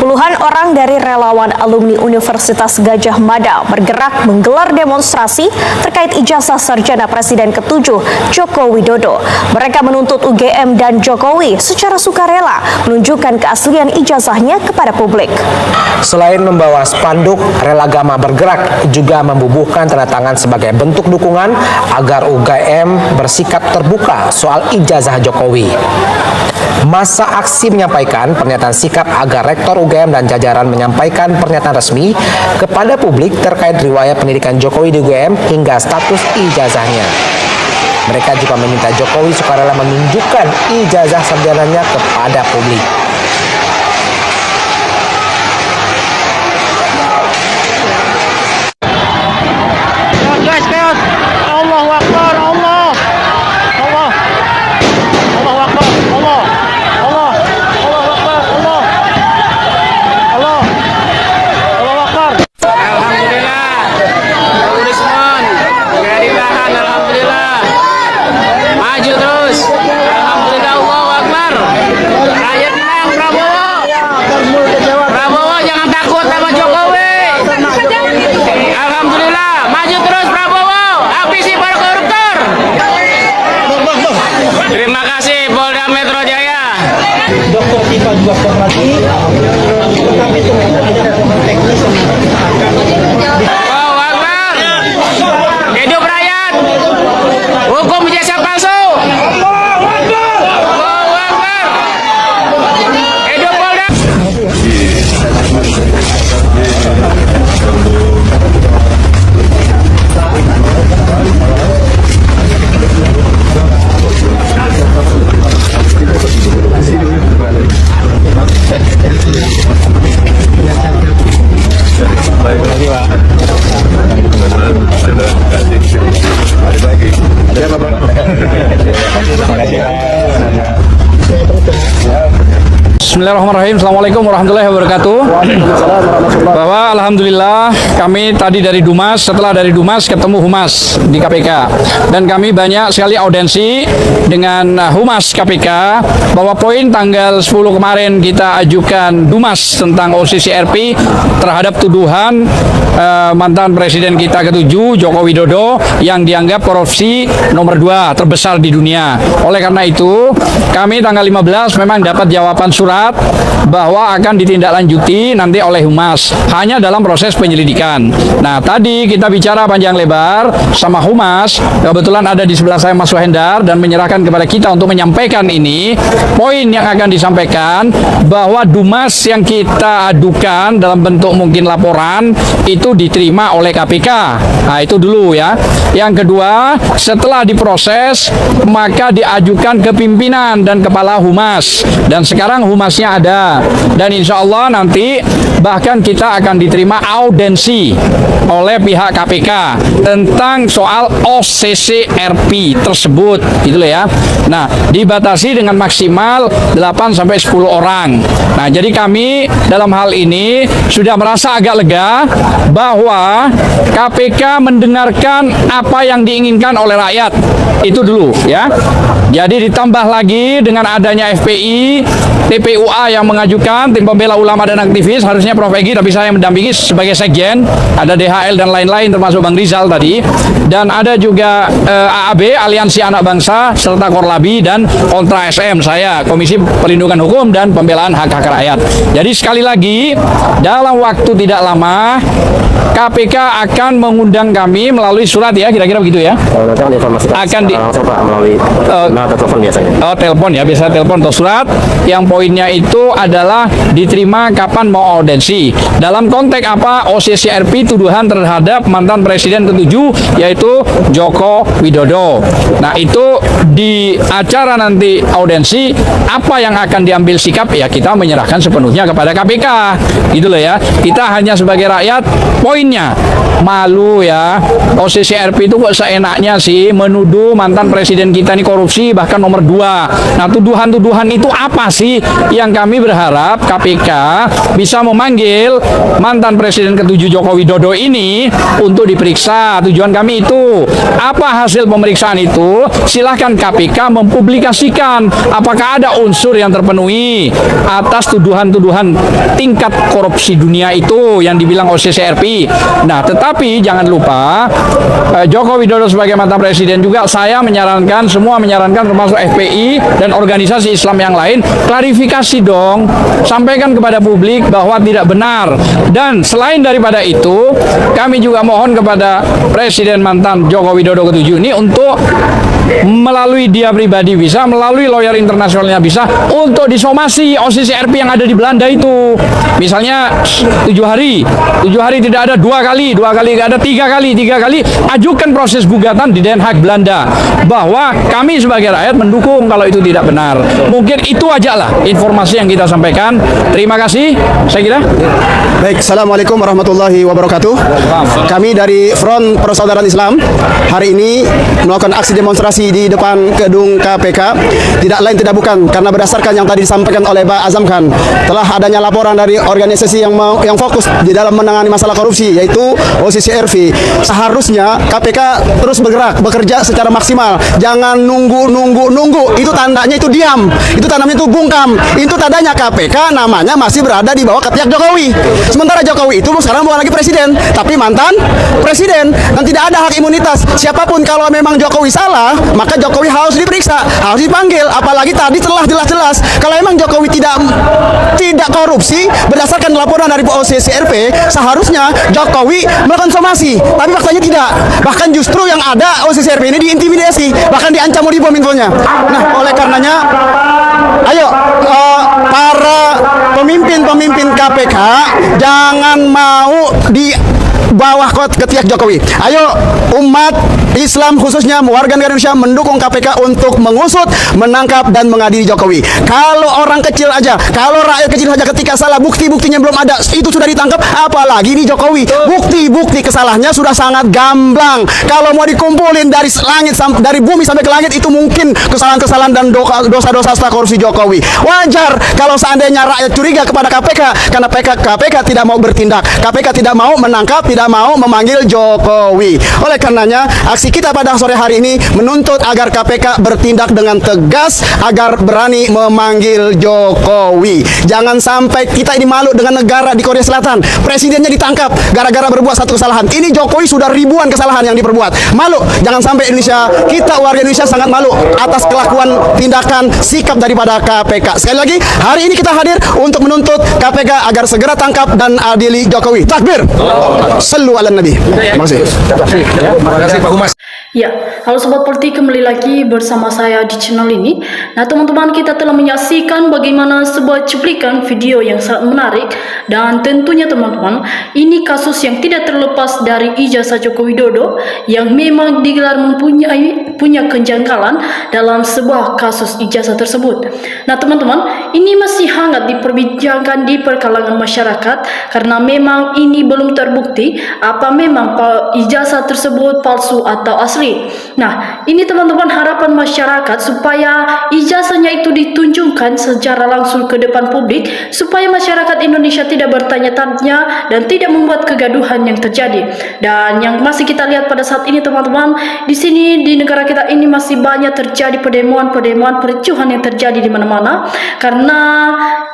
Puluhan orang dari relawan alumni Universitas Gadjah Mada bergerak menggelar demonstrasi terkait ijazah sarjana Presiden ke-7 Joko Widodo. Mereka menuntut UGM dan Jokowi secara sukarela menunjukkan keaslian ijazahnya kepada publik. Selain membawa spanduk, Relagama bergerak juga membubuhkan tanda tangan sebagai bentuk dukungan agar UGM bersikap terbuka soal ijazah Jokowi. Masa aksi menyampaikan pernyataan sikap agar Rektor UGM dan jajaran menyampaikan pernyataan resmi kepada publik terkait riwayat pendidikan Jokowi di UGM hingga status ijazahnya. Mereka juga meminta Jokowi sukarela menunjukkan ijazah sarjananya kepada publik. Terima kasih Polda Metro Jaya. Dokter Tifa juga formasi, tetapi itu ada teknis Allahu Akbar. Hidup rakyat. Hukum ijazah palsu. Allahu Akbar. Hidup Polda. Bismillahirrahmanirrahim. Assalamualaikum warahmatullahi wabarakatuh. Bahwa alhamdulillah kami tadi dari Dumas, setelah dari Dumas ketemu Humas di KPK, dan kami banyak sekali audensi dengan Humas KPK bahwa poin tanggal 10 kemarin kita ajukan Dumas tentang OCCRP terhadap tuduhan mantan Presiden kita ke-7 Joko Widodo yang dianggap korupsi nomor 2 terbesar di dunia. Oleh karena itu kami tanggal 15 memang dapat jawaban surat bahwa akan ditindaklanjuti nanti oleh Humas hanya dalam proses penyelidikan. Nah, tadi kita bicara panjang lebar sama Humas, kebetulan ada di sebelah saya Mas Wahendar dan menyerahkan kepada kita untuk menyampaikan ini. Poin yang akan disampaikan bahwa Dumas yang kita adukan dalam bentuk mungkin laporan itu diterima oleh KPK. Nah, itu dulu ya. Yang kedua, setelah diproses maka diajukan ke pimpinan dan kepala Humas, dan sekarang Humasnya ada, dan insya Allah nanti bahkan kita akan diterima audensi oleh pihak KPK tentang soal OCCRP tersebut, gitu loh ya. Nah, dibatasi dengan maksimal 8-10 orang. Nah, jadi kami dalam hal ini sudah merasa agak lega bahwa KPK mendengarkan apa yang diinginkan oleh rakyat. Itu dulu ya. Jadi ditambah lagi dengan adanya FPI, TPUA yang mengajukan, tim pembela ulama dan aktivis, harusnya Prof. Egi, tapi saya mendampingi sebagai sekjen, ada DHL dan lain-lain termasuk Bang Rizal tadi, dan ada juga AAB, Aliansi Anak Bangsa, serta Korlabi dan Kontra SM, saya Komisi Perlindungan Hukum dan Pembelaan Hak-Hak Rakyat. Jadi sekali lagi, dalam waktu tidak lama KPK akan mengundang kami melalui surat ya, kira-kira begitu ya. Nanti akan diinformasikan akan di langsung Pak melalui atau telepon biasanya. Oh, telepon ya, biasa telepon atau surat. Yang poinnya itu adalah diterima kapan mau audensi. Dalam konteks apa? OCCRP tuduhan terhadap mantan Presiden ke-7 yaitu Joko Widodo. Nah, itu di acara nanti audensi apa yang akan diambil sikap ya kita menyerahkan sepenuhnya kepada KPK. Gitu loh ya. Kita hanya sebagai rakyat poinnya malu ya. OCCRP itu kok seenaknya sih menuduh mantan presiden kita ini korupsi bahkan nomor 2. Nah, tuduhan-tuduhan itu apa sih? yang kami berharap KPK bisa memanggil mantan Presiden ke-7 Joko Widodo ini untuk diperiksa. Tujuan kami itu. Apa hasil pemeriksaan itu? Silahkan KPK mempublikasikan apakah ada unsur yang terpenuhi atas tuduhan-tuduhan tingkat korupsi dunia itu yang dibilang OCCRP. Nah, tetapi jangan lupa Joko Widodo sebagai mantan Presiden juga saya menyarankan, semua menyarankan termasuk FPI dan organisasi Islam yang lain, klarifikasi dong, sampaikan kepada publik bahwa tidak benar. Dan selain daripada itu, kami juga mohon kepada Presiden mantan Joko Widodo ke-7 ini untuk melalui dia pribadi bisa, melalui lawyer internasionalnya bisa, untuk disomasi OCCRP yang ada di Belanda itu. Misalnya 7 hari tidak ada, 2 kali tidak ada, 3 kali, ajukan proses gugatan di Den Haag Belanda bahwa kami sebagai rakyat mendukung kalau itu tidak benar. Mungkin itu aja lah informasi yang kita sampaikan. Terima kasih, saya kira. Baik, Assalamualaikum warahmatullahi wabarakatuh. Kami dari Front Persaudaraan Islam hari ini melakukan aksi demonstrasi di depan gedung KPK. Tidak lain tidak bukan karena berdasarkan yang tadi disampaikan oleh Pak Azam Khan, telah adanya laporan dari organisasi yang fokus di dalam menangani masalah korupsi, yaitu OCCRP. Seharusnya KPK terus bergerak, bekerja secara maksimal. Jangan nunggu. Itu tandanya itu diam. Itu tandanya itu bungkam. Itu tandanya KPK namanya masih berada di bawah ketiak Jokowi. Sementara Jokowi itu sekarang bukan lagi presiden, tapi mantan presiden, dan tidak ada hak imunitas. Siapapun kalau memang Jokowi salah, maka Jokowi harus diperiksa, harus dipanggil. Apalagi tadi telah jelas-jelas kalau memang Jokowi tidak korupsi berdasarkan laporan dari OCCRP, seharusnya Jokowi melakukan somasi. Tapi faktanya tidak. Bahkan justru yang ada OCCRP ini diintimidasi, bahkan diancam mau dibom infonya. Nah, oleh karenanya, ayo para pemimpin KPK jangan mau di bawah ketiak Jokowi. Ayo umat Islam khususnya warga negara Indonesia mendukung KPK untuk mengusut, menangkap dan mengadili Jokowi. Kalau orang kecil aja, kalau rakyat kecil saja ketika salah bukti-buktinya belum ada itu sudah ditangkap, apalagi ini Jokowi. Bukti-bukti kesalahannya sudah sangat gamblang. Kalau mau dikumpulin dari langit dari bumi sampai ke langit itu mungkin kesalahan-kesalahan dan dosa-dosa setelah korupsi Jokowi. Wajar kalau seandainya rakyat curiga kepada KPK karena KPK tidak mau bertindak, KPK tidak mau menangkap, tidak mau memanggil Jokowi. Oleh karenanya, aksi kita pada sore hari ini menuntut agar KPK bertindak dengan tegas, agar berani memanggil Jokowi. Jangan sampai kita ini malu dengan negara di Korea Selatan. Presidennya ditangkap gara-gara berbuat satu kesalahan. Ini Jokowi sudah ribuan kesalahan yang diperbuat. Malu. Jangan sampai Indonesia, kita warga Indonesia sangat malu atas kelakuan, tindakan, sikap daripada KPK. Sekali lagi, hari ini kita hadir untuk menuntut KPK agar segera tangkap dan adili Jokowi. Takbir. Sallu ala Nabi. Terima kasih. Terima kasih Pak Humas. Ya, halo Sobat Politik, kembali lagi bersama saya di channel ini. Nah teman-teman, kita telah menyaksikan bagaimana sebuah cuplikan video yang sangat menarik. Dan tentunya teman-teman, ini kasus yang tidak terlepas dari ijazah Joko Widodo yang memang digelar punya kejanggalan dalam sebuah kasus ijazah tersebut. Nah teman-teman, ini masih hangat diperbincangkan di perkalangan masyarakat karena memang ini belum terbukti apa memang ijazah tersebut palsu atau asli. Nah, ini teman-teman harapan masyarakat supaya ijazahnya itu ditunjukkan secara langsung ke depan publik supaya masyarakat Indonesia tidak bertanya-tanya dan tidak membuat kegaduhan yang terjadi. Dan yang masih kita lihat pada saat ini teman-teman, di sini di negara kita ini masih banyak terjadi perdemuan-perdemuan, pericuhan yang terjadi di mana-mana karena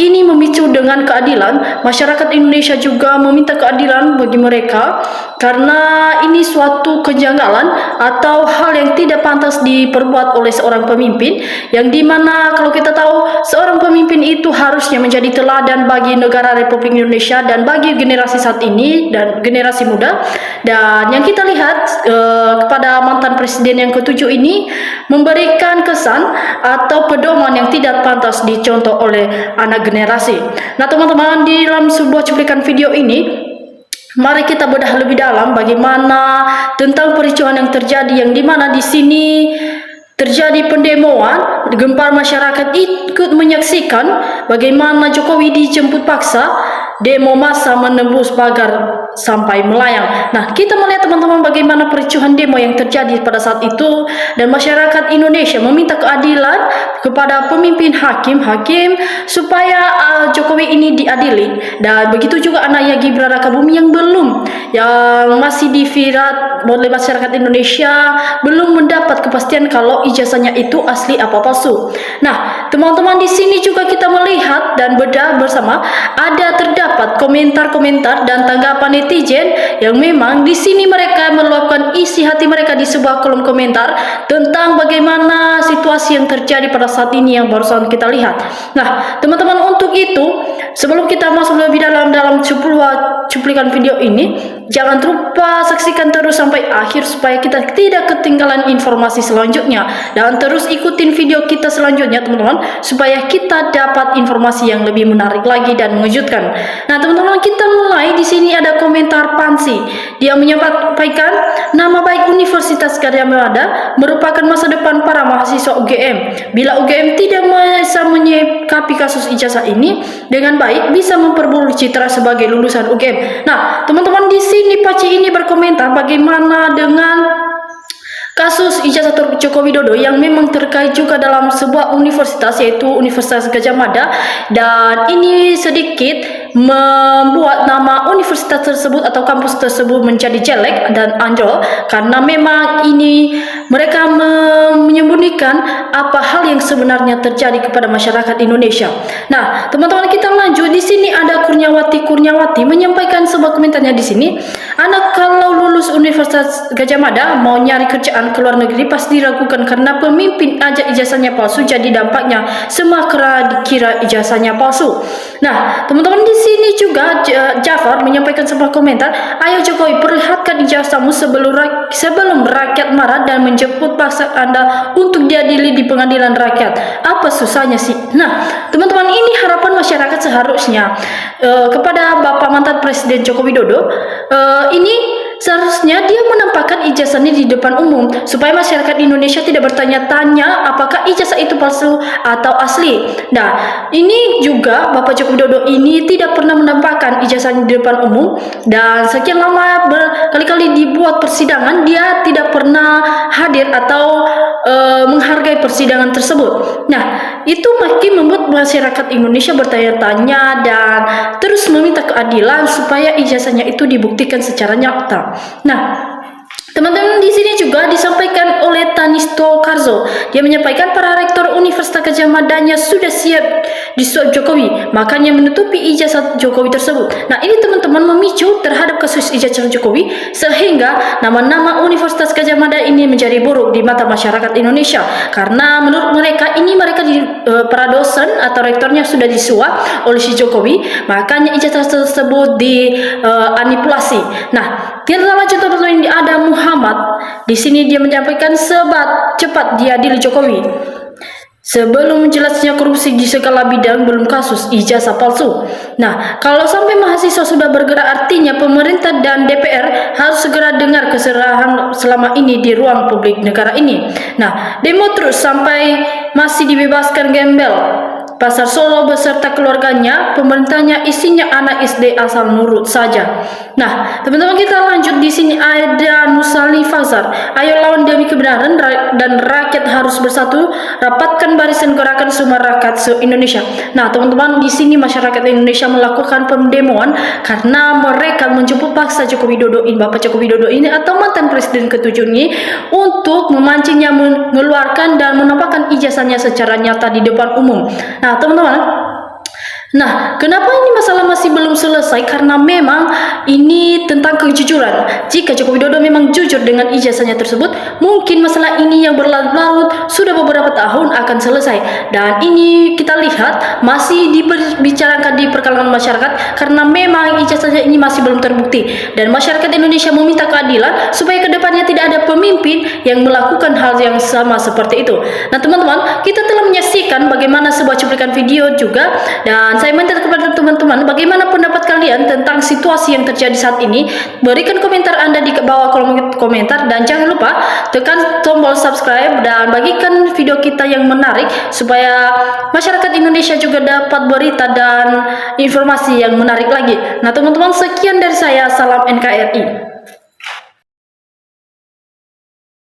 ini memicu dengan keadilan. Masyarakat Indonesia juga meminta keadilan bagi mereka karena ini suatu kejanggalan atau hal yang tidak pantas diperbuat oleh seorang pemimpin, yang dimana kalau kita tahu seorang pemimpin itu harusnya menjadi teladan bagi negara Republik Indonesia dan bagi generasi saat ini dan generasi muda. Dan yang kita lihat kepada mantan presiden yang ke-7 ini memberikan kesan atau pedoman yang tidak pantas dicontoh oleh anak generasi. Nah teman-teman, di dalam sebuah cuplikan video ini mari kita bedah lebih dalam bagaimana tentang pericuhan yang terjadi, yang dimana di sini terjadi pendemoan, gempar masyarakat ikut menyaksikan bagaimana Jokowi dijemput paksa demo massa menembus pagar sampai melayang. Nah, kita melihat teman-teman bagaimana pericuhan demo yang terjadi pada saat itu, dan masyarakat Indonesia meminta keadilan kepada pemimpin hakim supaya Jokowi ini diadili. Dan begitu juga anaknya Gibran Rakabuming yang masih divirat oleh masyarakat Indonesia belum mendapat kepastian kalau ijazahnya itu asli apa palsu. Nah, teman-teman, di sini juga kita melihat dan bedah bersama terdapat komentar-komentar dan tanggapan netizen yang memang di sini mereka meluapkan isi hati mereka di sebuah kolom komentar tentang bagaimana situasi yang terjadi pada saat ini yang barusan kita lihat. Nah, teman-teman, untuk itu sebelum kita masuk lebih dalam cuplikan video ini, jangan lupa saksikan terus sampai akhir supaya kita tidak ketinggalan informasi selanjutnya, dan terus ikutin video kita selanjutnya teman-teman supaya kita dapat informasi yang lebih menarik lagi dan mengejutkan. Nah, teman-teman, kita mulai. Di sini ada komentar Pansi. Dia menyampaikan nama baik Universitas Gadjah Mada merupakan masa depan para mahasiswa UGM. Bila UGM tidak bisa menyikapi kasus ijazah ini dengan baik, bisa memperburuk citra sebagai lulusan UGM. Nah, teman-teman, di sini Paci ini berkomentar bagaimana dengan kasus ijazah Joko Widodo yang memang terkait juga dalam sebuah universitas, yaitu Universitas Gadjah Mada, dan ini sedikit membuat nama universitas tersebut atau kampus tersebut menjadi jelek dan anjlok karena memang ini mereka menyembunyikan apa hal yang sebenarnya terjadi kepada masyarakat Indonesia. Nah, teman-teman, kita lanjut. Di sini ada Kurniawati menyampaikan sebuah komentarnya di sini. Anak kalau lulus Universitas Gadjah Mada mau nyari kerjaan ke luar negeri pasti diragukan karena pemimpin aja ijazahnya palsu, jadi dampaknya semua kira ijazahnya palsu. Nah, teman-teman, di sini juga Jafar menyampaikan sebuah komentar, ayo Jokowi, perlihatkan ijazahmu sebelum rakyat marah dan menjemput paksa Anda untuk diadili di pengadilan rakyat. Apa susahnya sih? Nah, teman-teman, ini harapan masyarakat seharusnya kepada Bapak mantan Presiden Joko Widodo. Ini seharusnya dia menampakkan ijazahnya di depan umum supaya masyarakat Indonesia tidak bertanya-tanya apakah ijazah itu palsu atau asli. Nah, ini juga Bapak Joko Widodo ini tidak pernah menampakkan ijazahnya di depan umum, dan sekian lama berkali-kali dibuat persidangan dia tidak pernah hadir atau menghargai persidangan tersebut. Nah, itu makin membuat masyarakat Indonesia bertanya-tanya dan terus meminta keadilan supaya ijazahnya itu dibuktikan secara nyata. Nah, teman-teman, di sini juga disampaikan oleh Tanisto Karzo. Dia menyampaikan para rektor Universitas Gadjah Madanya sudah siap disuap Jokowi, makanya menutupi ijazah Jokowi tersebut. Nah, ini teman-teman memicu terhadap kasus ijazah Jokowi sehingga nama-nama Universitas Gadjah Mada ini menjadi buruk di mata masyarakat Indonesia karena menurut mereka para dosen atau rektornya sudah disuap oleh si Jokowi, makanya ijazah tersebut dimanipulasi. Nah, kita lanjut teman-teman. Ada Muhammad. Di sini dia menyampaikan cepat diadili Jokowi. Sebelum jelasnya korupsi di segala bidang belum kasus ijazah palsu. Nah, kalau sampai mahasiswa sudah bergerak, artinya pemerintah dan DPR harus segera dengar keserahan selama ini di ruang publik negara ini. Nah, demo terus sampai masih dibebaskan gembel. Pasar Solo beserta keluarganya, pemerintahnya isinya anak SD asal nurut saja. Nah, teman-teman, kita lanjut. Di sini ada Nusali Fazar. Ayo lawan demi kebenaran dan rakyat harus bersatu. Rapatkan barisan gerakan semua rakyat se-Indonesia. Nah, teman-teman, di sini masyarakat Indonesia melakukan pendemoan karena mereka menjemput paksa Bapak Joko Widodo ini atau mantan Presiden ke-7 ini untuk memancingnya mengeluarkan dan menampakkan ijazahnya secara nyata di depan umum. Nah, teman-teman, kenapa ini masalah masih belum selesai? Karena memang ini tentang kejujuran. Jika Joko Widodo memang jujur dengan ijazahnya tersebut, mungkin masalah ini yang berlarut-larut sudah beberapa tahun akan selesai. Dan ini kita lihat masih dibicarakan di perkalangan masyarakat karena memang ijazahnya ini masih belum terbukti. Dan masyarakat Indonesia meminta keadilan supaya kedepannya tidak ada pemimpin yang melakukan hal yang sama seperti itu. Nah, teman-teman, kita telah menyaksikan bagaimana sebuah cuplikan video juga, dan saya minta kepada teman-teman bagaimana pendapat pendapat kalian tentang situasi yang terjadi saat ini? Berikan komentar Anda di bawah kolom komentar dan jangan lupa tekan tombol subscribe dan bagikan video kita yang menarik supaya masyarakat Indonesia juga dapat berita dan informasi yang menarik lagi. Nah teman-teman, sekian dari saya, salam NKRI.